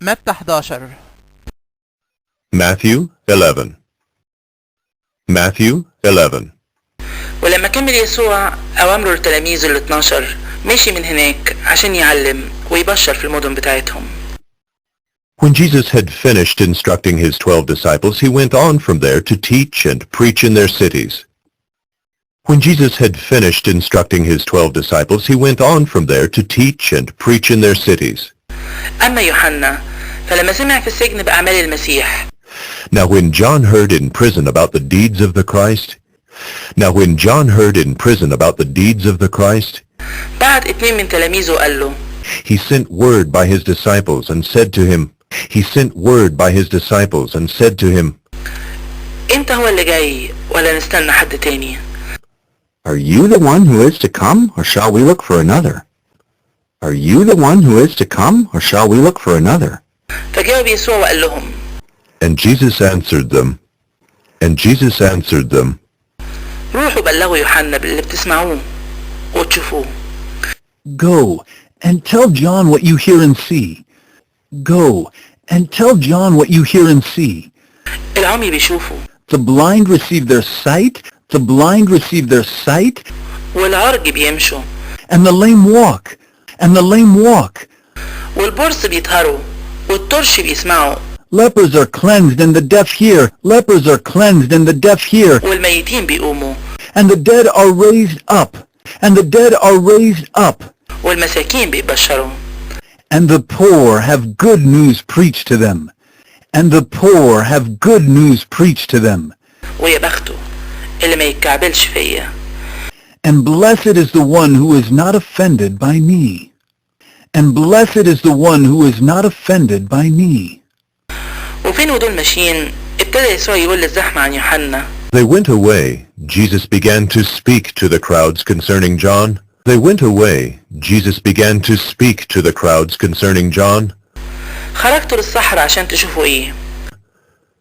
متى 11. Matthew 11. Matthew 11. ولما كمل يسوع أوامره لتلاميذه ال 12 مشي من هناك عشان يعلم ويبشر في المدن بتاعتهم. When Jesus had finished instructing his 12 disciples, he went on from there to teach and preach in their cities. When Jesus had finished instructing his 12 disciples, he went on from there to teach and preach in their cities. أما يوحنا فلما سمع في السجن بأعمال المسيح. Now when John heard in prison about the deeds of the Christ, بعت 2 من تلاميذه قال له. he sent word by his disciples and said to him, أنت هو اللي جاي ولا نستنى حد تاني؟ Are you the one who is to come, or shall we look for another? Are you the one who is to come, or shall we look for another? فجاوب يسوع وقال لهم. And Jesus answered them, روحوا بلغوا يوحنا باللي بتسمعوه وتشوفوه. Go and tell John what you hear and see. Go and tell John what you hear and see. العمي بيشوفوا. The blind receive their sight. والعرج بيمشوا. And the lame walk. والبرص بيطهروا والطرش بيسمعوا. Lepers are cleansed and the deaf hear. والميتين بيقوموا. And the dead are raised up. والمساكين بيبشروا. And the poor have good news preached to them. ويا بخته اللي ما يتكعبلش فيا. And blessed is the one who is not offended by me. وفين ودول ماشيين ابتدى يسوع يقول للزحمة عن يوحنا. They went away. Jesus began to speak to the crowds concerning John. خرجتوا للصحراء عشان تشوفوا ايه؟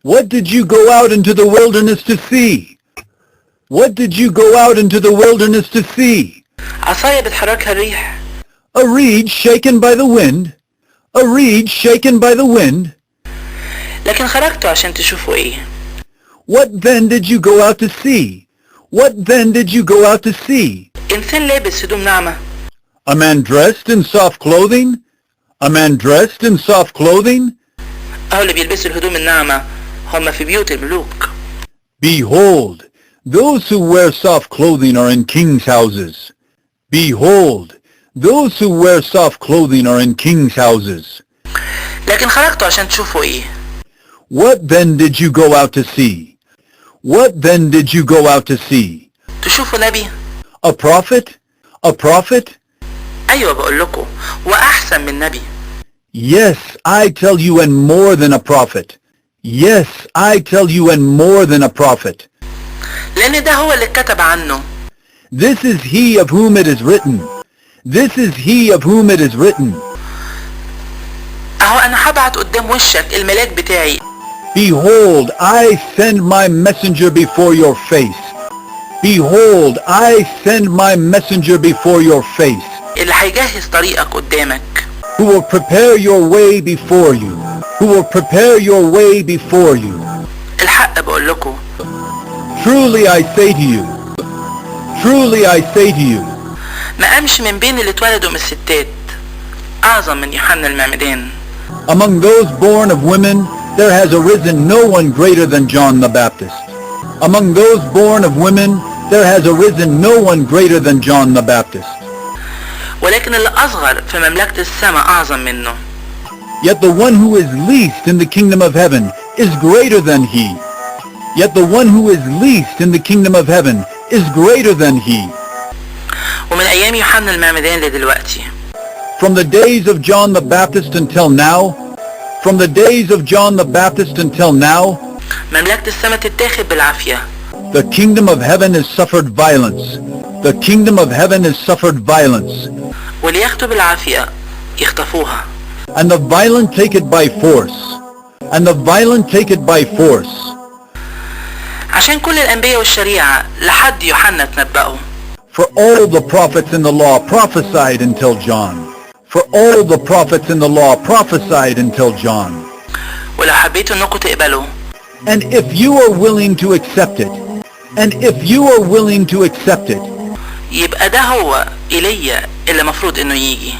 What did you go out into the wilderness to see? عصاية بتحركها الريح. A reed shaken by the wind. لكن خرجتوا عشان تشوفوا ايه؟ What then did you go out to see? إنسان لابس هدوم ناعمة. A man dressed in soft clothing. أهو اللي بيلبسوا الهدوم الناعمة هم في بيوت الملوك. Behold, those who wear soft clothing are in kings' houses. لكن خرجتوا عشان تشوفوا ايه؟ What then did you go out to see? تشوفوا نبي؟ A prophet? أيوة بقول لكم وأحسن من نبي. Yes, I tell you, and more than a prophet. لأن ده هو اللي اتكتب عنه. This is he of whom it is written. أهو أنا هبعت قدام وشك الملاك بتاعي. Behold, I send my messenger before your face. اللي هيجهز طريقك قدامك. Who will prepare your way before you. الحق بقول لكم. Truly I say to you. ما قامش من بين اللي اتولدوا من الستات أعظم من يوحنا المعمدان. Among those born of women, there has arisen no one greater than John the Baptist. ولكن اللي أصغر في مملكة السماء أعظم منه. Yet the one who is least in the kingdom of heaven is greater than he. ومن أيام يوحنا المعمدان لدلوقتي. From the days of John the Baptist until now, مملكة السماء تتاخد بالعافية. the kingdom of heaven has suffered violence. ولياخدوا بالعافية يخطفوها. And the violent take it by force. عشان كل الأنبياء والشريعة لحد يوحنا تنبأوا. For all the prophets in the law prophesied until John. For all the prophets in the law prophesied until John. ولو حبيتوا انكم تقبلوا And if you are willing to accept it, and if you are willing to accept it, يبقى ده هو ايليا اللي مفروض انه يجي.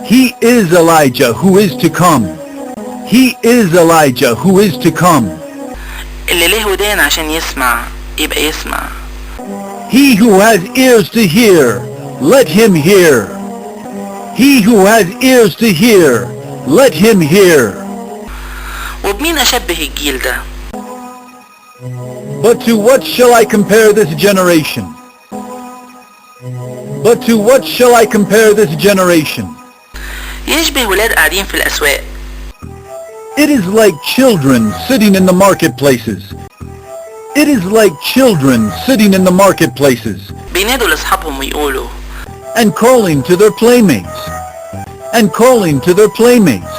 he is Elijah who is to come. He is Elijah who is to come. اللي له ودان عشان يسمع يبقى يسمع. He who has ears to hear, let him hear. He who has ears to hear, let him hear. وبمين اشبه الجيل ده؟ But to what shall I compare this generation? But to what shall I compare this generation? يشبه ولاد قاعدين في الاسواق. It is like children sitting in the marketplaces. It is like children sitting in the marketplaces بينادوا لاصحابهم ويقولوا and calling to their playmates. And calling to their playmates.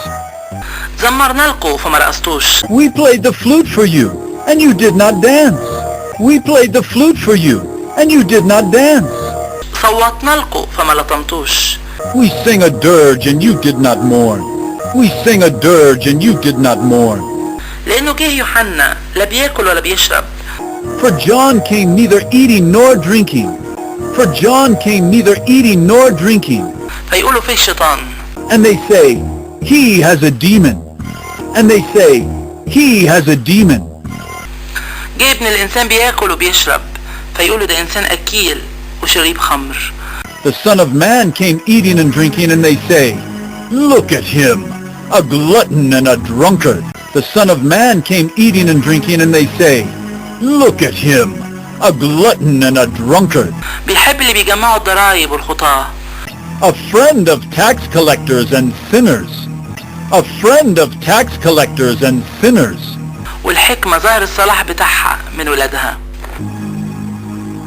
زمرنا لكم فما رقصتوش. We played the flute for you and you did not dance. We played the flute for you and you did not dance. صوتنا لكم فما لطمتوش. We sing a dirge and you did not mourn. We sing a dirge and you did not mourn. لأنه جه يوحنا لا بياكل ولا بيشرب. For John came neither eating nor drinking. For John came neither eating nor drinking. فيقولوا فيه الشيطان. And they say, he has a demon. And they say, he has a demon. جه ابن الإنسان بياكل وبيشرب فيقولوا ده إنسان أكيل وشريب خمر. The Son of Man came eating and drinking and they say, look at him, a glutton and a drunkard. The Son of Man came eating and drinking and they say, look at him, a glutton and a drunkard. بيحب اللي بيجمعوا الضرايب والخطاة. A friend of tax collectors and sinners. A friend of tax collectors and sinners. والحكمة ظاهر الصلاح بتاعها من ولادها.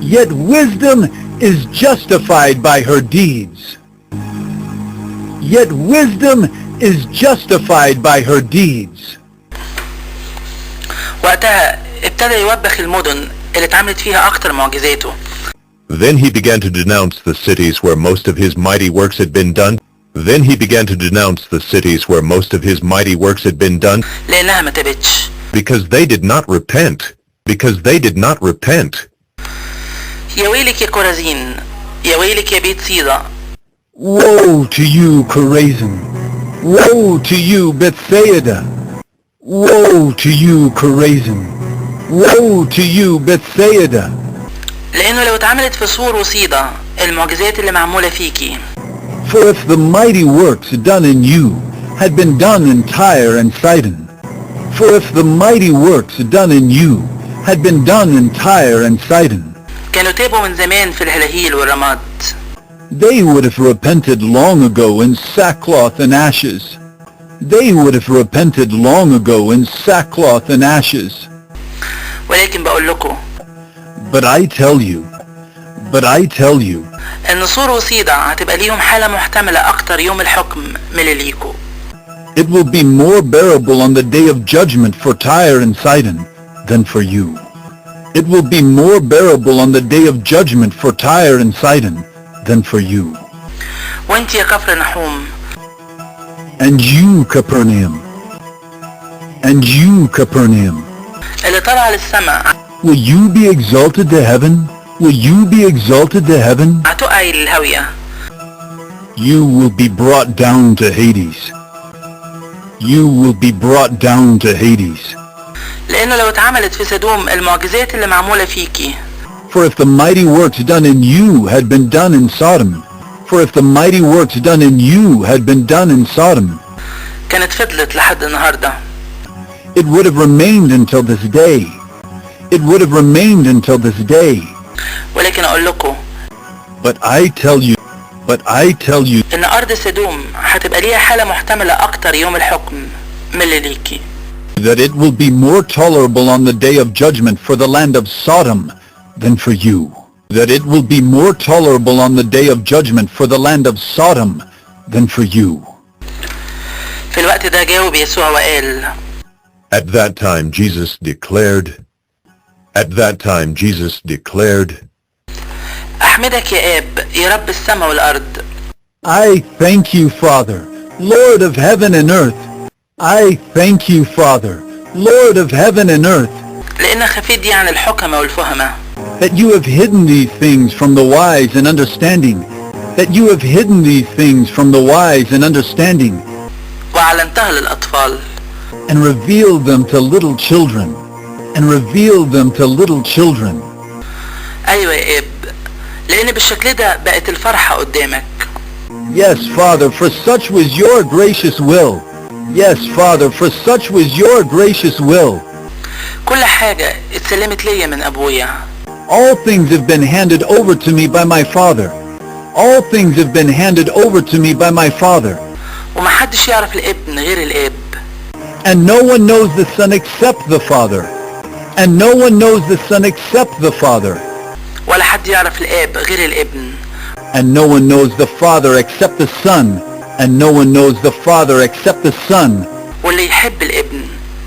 Yet wisdom is justified by her deeds. Yet wisdom is justified by her deeds. وقتها ابتدى يوبخ المدن اللي اتعملت فيها أكتر معجزاته. Then he began to denounce the cities where most of his mighty works had been done. Then he began to denounce the cities where most of his mighty works had been done. لأنها ما تبتش. Because they did not repent. Because they did not repent. يا ويلك يا كورازين. يا ويلك يا بيت صيدا. Woe to you, Chorazin! Woe to you, Bethsaida! Woe to you, Chorazin! Woe to you, Bethsaida! لأنه لو اتعملت في صور وصيدا المعجزات اللي معمولة فيكي. For if the mighty works done in you had been done in Tyre and Sidon, for if the mighty works done in you had been done in Tyre and Sidon, كانوا تابوا من زمان في الهلاهيل والرماد. they would have repented long ago in sackcloth and ashes. They would have repented long ago in sackcloth and ashes. ولكن بقول لكم But I tell you, ان صور وصيدا هتبقى ليهم حالة محتملة اكتر يوم الحكم من اللي ليكوا. it will be more bearable on the day of judgment for Tyre and Sidon than for you. It will be more bearable on the day of judgment for Tyre and Sidon than for you. وانت يا كفر نحوم. And you, Capernaum. And you, Capernaum. اللي طلع للسماء. Will you be exalted to heaven? Will you be exalted to heaven? هتقعي للهاوية. You will be brought down to Hades. You will be brought down to Hades. لأنه لو اتعملت في سدوم المعجزات اللي معمولة فيكي. For if the mighty works done in you had been done in Sodom, for if the mighty works done in you had been done in Sodom, كانت فضلت لحد النهاردة. it would have remained until this day. It would have remained until this day. ولكن أقول لكم. But I tell you, إن أرض سدوم هتبقى ليها حالة محتملة أكتر يوم الحكم من اللي ليكي. that it will be more tolerable on the day of judgment for the land of Sodom than for you. That it will be more tolerable on the day of judgment for the land of Sodom than for you. في الوقت ده جاوب يسوع وقال. At that time Jesus declared. أحمدك يا آب يا رب السماء والأرض. I thank you, Father, Lord of heaven and earth. I thank you, Father, Lord of heaven and earth, لأن خفيت دي عن الحكمة والفهمة. that you have hidden these things from the wise and understanding. That you have hidden these things from the wise and understanding. وأعلنتها للأطفال. And revealed them to little children. And revealed them to little children. أيوة يا إب، لأن بالشكل ده بقت الفرحة قدامك. Yes, Father, for such was your gracious will. Yes, Father, for such was your gracious will. كل حاجة اتسلمت ليا من أبويا. All things have been handed over to me by my Father. All things have been handed over to me by my Father. ومحدش يعرف الابن غير الاب. And no one knows the Son except the Father. And no one knows the Son except the Father. ولا حد يعرف الاب غير الابن. And no one knows the Father except the Son. And no one knows the Father except the Son. واللي يحب الابن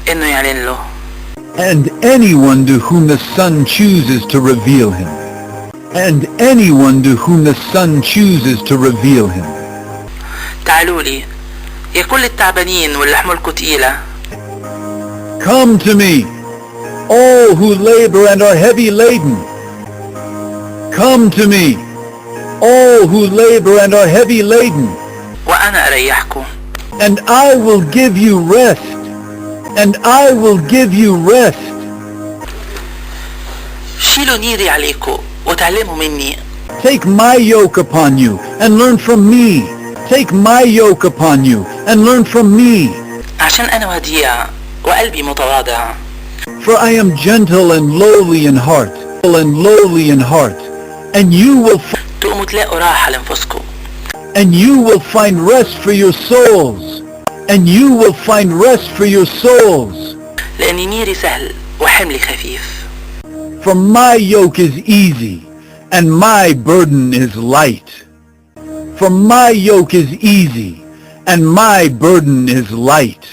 انه يعلن له. And anyone to whom the Son chooses to reveal him. And anyone to whom the Son chooses to reveal him. تعالوا لي يا كل التعبانين واللي حمولكوا تقيلة. Come to me, all who labor and are heavy laden. Come to me, all who labor and are heavy laden. وأنا أريحكم. And I will give you rest. And I will give you rest. شيلوا نيري عليكم وتعلموا مني. Take my yoke upon you and learn from me. Take my yoke upon you and learn from me. عشان أنا وديع وقلبي متواضع. For I am gentle and lowly in heart. And lowly in heart. And you will تقوموا تلاقوا راحة لنفسكم. And you will find rest for your souls. And you will find rest for your souls. لأن نيري سهل وحملي خفيف. For my yoke is easy and my burden is light. For my yoke is easy and my burden is light.